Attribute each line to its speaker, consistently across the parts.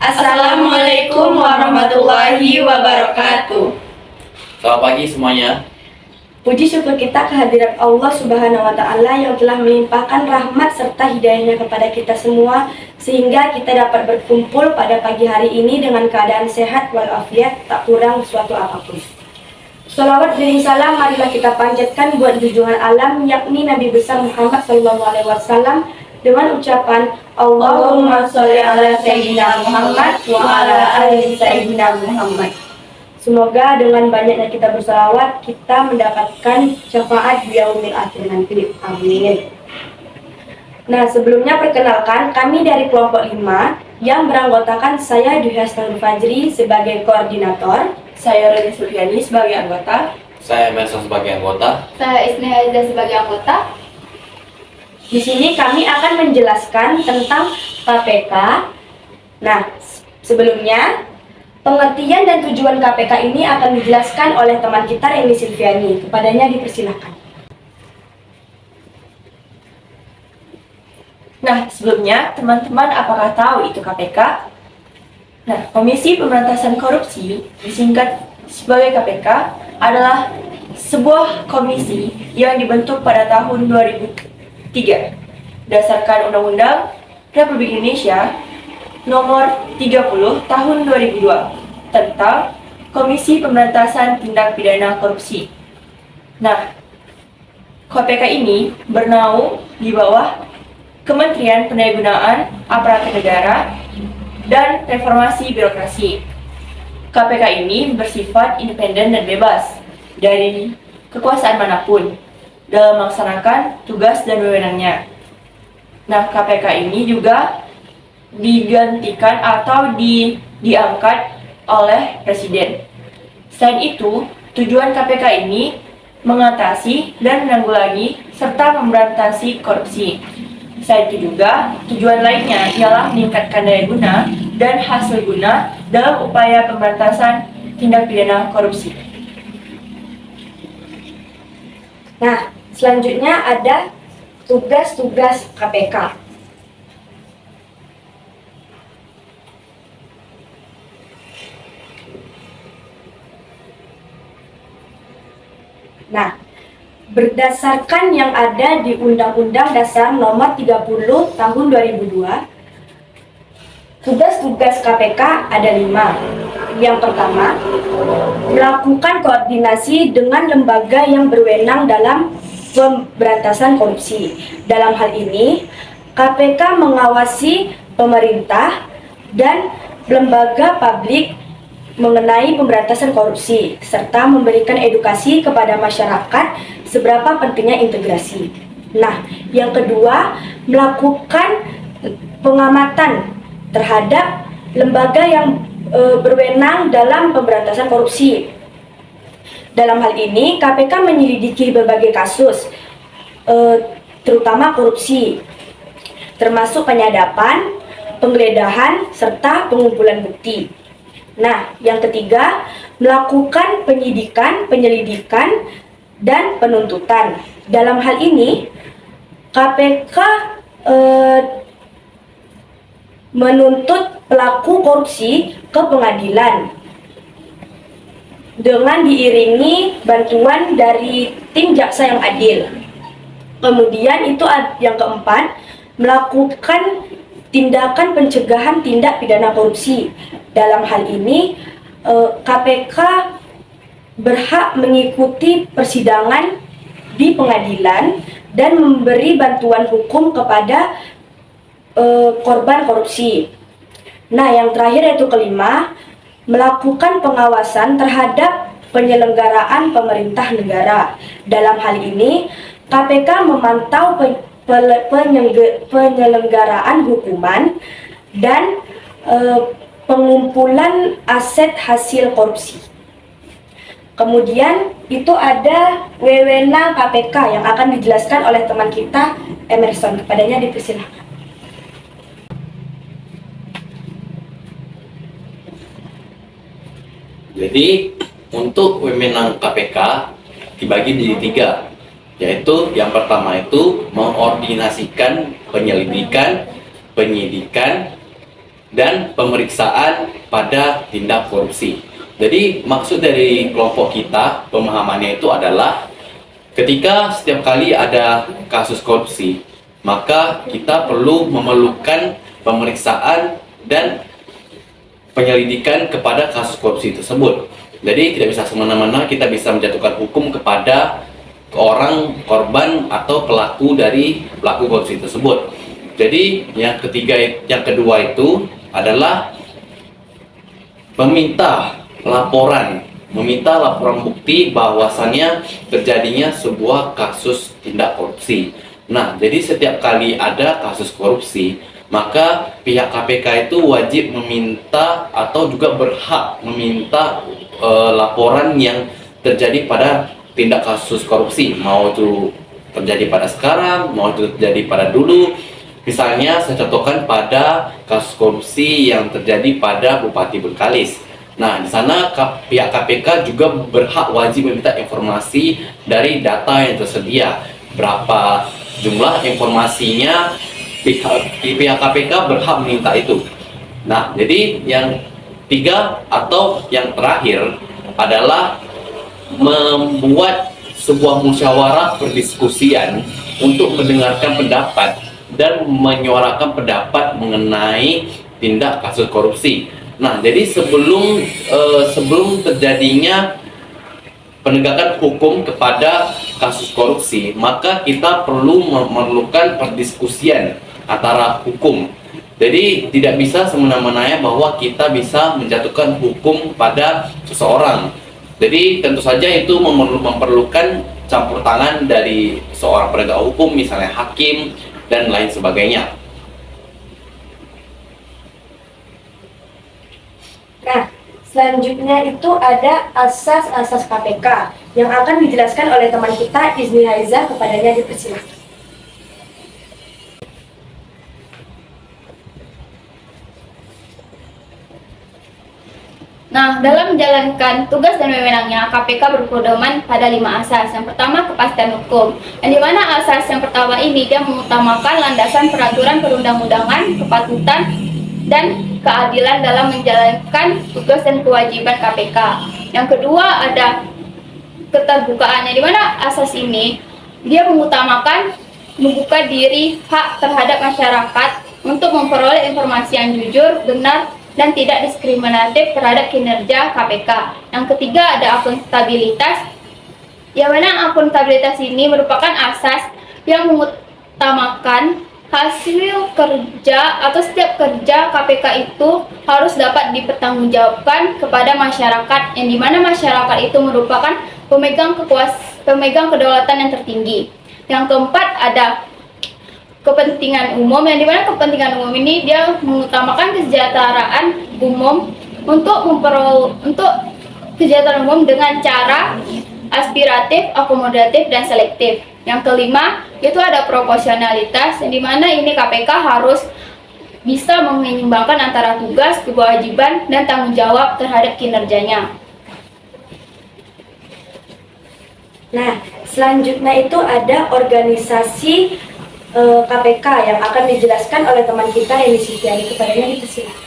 Speaker 1: Assalamualaikum warahmatullahi wabarakatuh.
Speaker 2: Selamat pagi semuanya.
Speaker 3: Puji syukur kita kehadirat Allah Subhanahu wa Ta'ala yang telah melimpahkan rahmat serta hidayahnya kepada kita semua, sehingga kita dapat berkumpul pada pagi hari ini dengan keadaan sehat walafiat, tak kurang suatu apapun. Sholawat dan salam marilah kita panjatkan buat junjungan alam, yakni Nabi besar Muhammad SAW, dengan ucapan Allahumma sholli ala Sayyidina Muhammad wa ala ali Sayyidina Muhammad. Semoga dengan banyaknya kita bersalawat, kita mendapatkan syafaat di yaumil akhir nanti. Amin. Nah, sebelumnya perkenalkan, kami dari kelompok 5 yang beranggotakan saya Dwi Hasnul Fajri sebagai koordinator,
Speaker 1: Saya Rani Suryani sebagai anggota.
Speaker 2: Saya Merson sebagai anggota.
Speaker 4: Saya Isni Haiza sebagai anggota.
Speaker 3: Di sini kami akan menjelaskan tentang KPK. Nah, sebelumnya pengertian dan tujuan KPK ini akan dijelaskan oleh teman kita Reni Silviani. Kepadanya dipersilakan.
Speaker 1: Nah, sebelumnya teman-teman apakah tahu itu KPK? Nah, Komisi Pemberantasan Korupsi, disingkat sebagai KPK, adalah sebuah komisi yang dibentuk pada tahun 2003 berdasarkan Undang-Undang Republik Indonesia Nomor 30 Tahun 2002 tentang Komisi Pemberantasan Tindak Pidana Korupsi. Nah, KPK ini bernaung di bawah Kementerian Pendayagunaan Aparatur Negara dan Reformasi Birokrasi. KPK ini bersifat independen dan bebas dari kekuasaan manapun dalam melaksanakan tugas dan wewenangnya. Nah, KPK ini juga digantikan atau diangkat oleh Presiden. Selain itu, tujuan KPK ini mengatasi dan menanggulangi serta memberantas korupsi. Selain itu juga, tujuan lainnya ialah meningkatkan daya guna dan hasil guna dalam upaya pemberantasan tindak pidana korupsi.
Speaker 3: Nah, selanjutnya ada tugas-tugas KPK. Nah, berdasarkan yang ada di Undang-Undang Dasar Nomor 30 Tahun 2002, tugas-tugas KPK ada 5. Yang pertama, melakukan koordinasi dengan lembaga yang berwenang dalam pemberantasan korupsi. Dalam hal ini, KPK mengawasi pemerintah dan lembaga publik mengenai pemberantasan korupsi, serta memberikan edukasi kepada masyarakat seberapa pentingnya integrasi. Nah, yang kedua, melakukan pengamatan terhadap lembaga yang berwenang dalam pemberantasan korupsi. Dalam hal ini, KPK menyelidiki berbagai kasus, terutama korupsi, termasuk penyadapan, penggeledahan, serta pengumpulan bukti. Nah, yang ketiga, melakukan penyidikan, penyelidikan, dan penuntutan. Dalam hal ini, KPK menuntut pelaku korupsi ke pengadilan dengan diiringi bantuan dari tim jaksa yang adil. Kemudian itu yang keempat, melakukan tindakan pencegahan tindak pidana korupsi. Dalam hal ini, KPK berhak mengikuti persidangan di pengadilan dan memberi bantuan hukum kepada korban korupsi. Nah, yang terakhir yaitu kelima, melakukan pengawasan terhadap penyelenggaraan pemerintah negara. Dalam hal ini, KPK memantau penyelenggaraan hukuman dan pengumpulan aset hasil korupsi. Kemudian itu ada wewenang KPK yang akan dijelaskan oleh teman kita Emerson. Kepadanya dipersilakan.
Speaker 2: Jadi untuk wewenang KPK dibagi jadi 3, yaitu yang pertama itu mengordinasikan penyelidikan, penyidikan, dan pemeriksaan pada tindak korupsi. Jadi maksud dari kelompok kita, pemahamannya itu adalah ketika setiap kali ada kasus korupsi, maka kita perlu memerlukan pemeriksaan dan penyelidikan kepada kasus korupsi tersebut. Jadi tidak bisa semena-mena kita bisa menjatuhkan hukum kepada orang korban atau pelaku dari pelaku korupsi tersebut. Jadi yang kedua itu adalah meminta laporan bukti bahwasannya terjadinya sebuah kasus tindak korupsi. Nah, jadi setiap kali ada kasus korupsi, maka pihak KPK itu wajib meminta atau juga berhak meminta laporan yang terjadi pada tindak kasus korupsi, mau itu terjadi pada sekarang, mau itu terjadi pada dulu. Misalnya saya contohkan pada kasus korupsi yang terjadi pada Bupati Bengkalis. Nah, di sana pihak KPK juga berhak wajib meminta informasi dari data yang tersedia. Berapa jumlah informasinya, pihak KPK berhak meminta itu. Nah, jadi yang tiga atau yang terakhir adalah membuat sebuah musyawarah perdiskusian untuk mendengarkan pendapat dan menyuarakan pendapat mengenai tindak kasus korupsi. Nah, jadi sebelum terjadinya penegakan hukum kepada kasus korupsi, maka kita perlu memerlukan perdiskusian antara hukum. Jadi tidak bisa semena-mena bahwa kita bisa menjatuhkan hukum pada seseorang. Jadi tentu saja itu memerlukan campur tangan dari seorang penegak hukum, misalnya hakim dan lain sebagainya.
Speaker 3: Nah, selanjutnya itu ada asas-asas KPK yang akan dijelaskan oleh teman kita Izni Haiza, kepadanya dipersilakan.
Speaker 4: Nah, dalam menjalankan tugas dan wewenangnya, KPK berpedoman pada 5 asas. Yang pertama, kepastian hukum. Yang dimana asas yang pertama ini dia mengutamakan landasan peraturan perundang-undangan, kepatutan, dan keadilan dalam menjalankan tugas dan kewajiban KPK. Yang kedua ada keterbukaan. Yang dimana asas ini dia mengutamakan membuka diri hak terhadap masyarakat untuk memperoleh informasi yang jujur, benar, dan tidak diskriminatif terhadap kinerja KPK. Yang ketiga ada akuntabilitas, yang mana akuntabilitas ini merupakan asas yang mengutamakan hasil kerja atau setiap kerja KPK itu harus dapat dipertanggungjawabkan kepada masyarakat, yang dimana masyarakat itu merupakan pemegang kedaulatan yang tertinggi. Yang keempat ada kepentingan umum, yang dimana kepentingan umum ini dia mengutamakan kesejahteraan umum untuk kesejahteraan umum dengan cara aspiratif, akomodatif, dan selektif. Yang kelima itu ada proporsionalitas, yang dimana ini KPK harus bisa menyeimbangkan antara tugas, kewajiban, dan tanggung jawab terhadap kinerjanya.
Speaker 3: Nah, selanjutnya itu ada organisasi KPK yang akan dijelaskan oleh teman kita Eni Sitiani, kepadanya dipersilakan.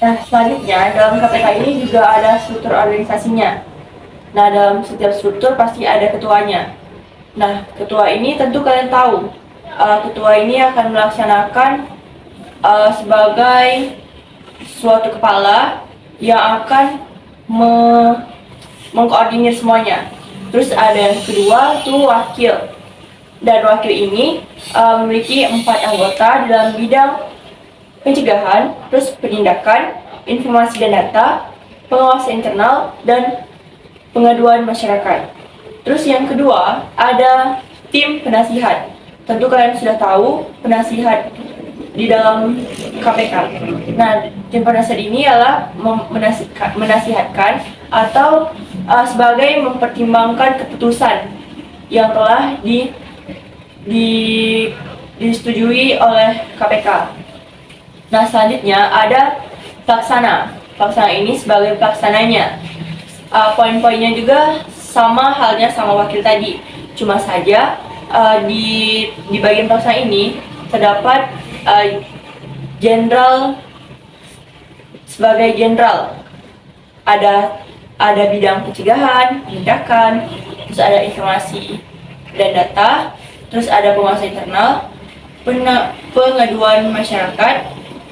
Speaker 1: Nah, selanjutnya dalam KPK ini juga ada struktur organisasinya. Nah, dalam setiap struktur pasti ada ketuanya. Nah, ketua ini tentu kalian tahu. Ketua ini akan melaksanakan sebagai suatu kepala yang akan mengkoordinir semuanya. Terus ada yang kedua itu wakil. Dan wakil ini memiliki 4 anggota dalam bidang pencegahan, terus penindakan, informasi dan data, pengawasan internal, dan pengaduan masyarakat. Terus yang kedua ada tim penasihat. Tentu kalian sudah tahu penasihat di dalam KPK. Nah, tim penasihat ini adalah menasihatkan atau sebagai mempertimbangkan keputusan yang telah disetujui oleh KPK. Nah, selanjutnya ada pelaksana. Pelaksana ini sebagai pelaksananya. Poin-poinnya juga sama halnya sama wakil tadi. Cuma saja di bagian pelaksana ini terdapat Jenderal sebagai jenderal. Ada bidang pencegahan, penindakan, terus ada informasi dan data, terus ada penguasa internal, pengaduan masyarakat,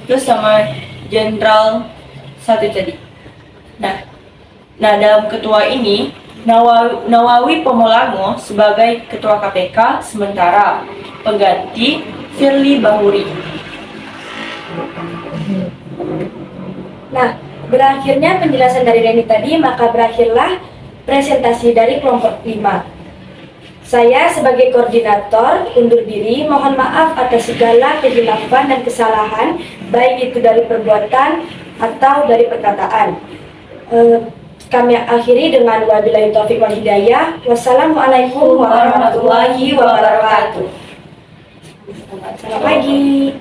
Speaker 1: terus sama jenderal satu tadi. Nah, dalam ketua ini Nawawi Pomolango sebagai ketua KPK sementara, pengganti Firly Bahuri.
Speaker 3: Nah, berakhirnya penjelasan dari Reni tadi, maka berakhirlah presentasi dari kelompok 5. Saya sebagai koordinator undur diri, mohon maaf atas segala kehilafan dan kesalahan, baik itu dari perbuatan atau dari perkataan. Kami akhiri dengan wabillahi taufiq wal hidayah. Wassalamualaikum warahmatullahi wabarakatuh. Selamat pagi.